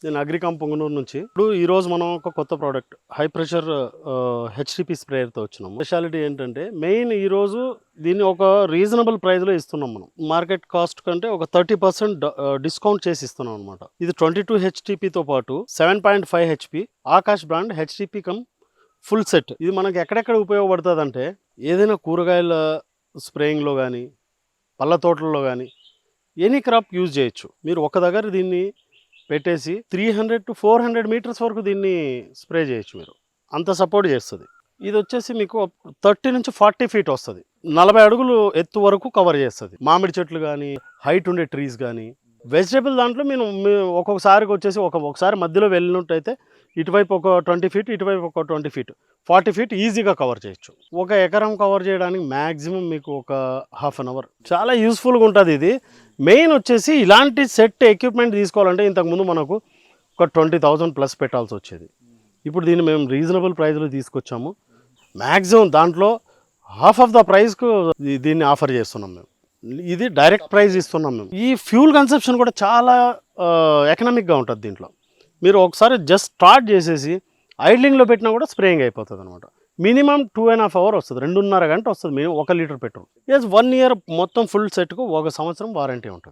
నేను అగ్రికామ్ పొంగనూరు నుంచి. ఇప్పుడు ఈరోజు మనం ఒక కొత్త ప్రోడక్ట్ హై ప్రెషర్ హెచ్‌టిపి స్ప్రేయర్‌తో వచ్చినాము. స్పెషాలిటీ ఏంటంటే మెయిన్ ఈరోజు దీన్ని ఒక రీజనబుల్ ప్రైస్‌లో ఇస్తున్నాం మనం. మార్కెట్ కాస్ట్ కంటే ఒక 30% డిస్కౌంట్ చేసి ఇస్తున్నాం అనమాట. ఇది 22 హెచ్‌టిపితో పాటు 7.5 HP Akash brand HTTP come full set. ఇది మనకి ఎక్కడెక్కడ ఉపయోగపడుతుందంటే ఏదైనా కూరగాయల స్ప్రేయింగ్‌లో గానీ, పళ్ళ తోటల్లో గానీ ఎనీ క్రాప్ యూజ్ చేయొచ్చు. మీరు ఒక దగ్గర దీన్ని పెట్టేసి 300-400 మీటర్స్ వరకు దీన్ని స్ప్రే చేయొచ్చు మీరు. అంత సపోర్ట్ చేస్తది. ఇదొచ్చేసి మీకు 30-40 ఫీట్ వస్తది. 40 అడుగులు ఎత్తు వరకు కవర్ చేస్తది. మామిడి చెట్లు గానీ, హైట్ ఉండే ట్రీస్ గానీ, వెజిటబుల్ దాంట్లో ఒక్కొక్కసారికొచ్చేసి ఒకసారి మధ్యలో వెళ్ళినట్టయితే ఇటువైపు ఒక 20 ఫీట్, ఇటువైపు ఒక 20 ఫీట్, 40 ఫీట్ ఈజీగా కవర్ చేయొచ్చు. ఒక ఎకరం కవర్ చేయడానికి మాక్సిమం మీకు ఒక హాఫ్ అన్ అవర్. చాలా యూస్‌ఫుల్‌గా ఉంటది ఇది. మెయిన్ వచ్చేసి ఇలాంటి సెట్ ఎక్విప్‌మెంట్ తీసుకోవాలంటే ఇంతకుముందు మనకు ఒక 20,000 ప్లస్ పెట్టాల్సొచ్చేది. ఇప్పుడు దీన్ని మేము రీజనబుల్ ప్రైస్‌లో తీసుకొచ్చాము. మాక్సిమం దాంట్లో హాఫ్ ఆఫ్ ద ప్రైస్‌కు దీన్ని ఆఫర్ చేస్తున్నాం మేము. ఇది డైరెక్ట్ ప్రైస్ ఇస్తున్నాం మేము. ఈ ఫ్యూల్ కన్సంప్షన్ కూడా చాలా ఎకనామిక్‌గా ఉంటది దీంట్లో. మీరు ఒకసారి జస్ట్ స్టార్ట్ చేసేసి ఐడ్లింగ్‌లో పెట్టినా కూడా స్ప్రేయింగ్ అయిపోతదనమాట. మినిమమ్ 2.5 అవర్ వస్తది. 2.5 గంట వస్తది మినిమం 1 లీటర్ పెట్రోల్. 1 ఇయర్ మొత్తం ఫుల్ సెట్‌కు 1 సంవత్సరం వారంటీ ఉంటది.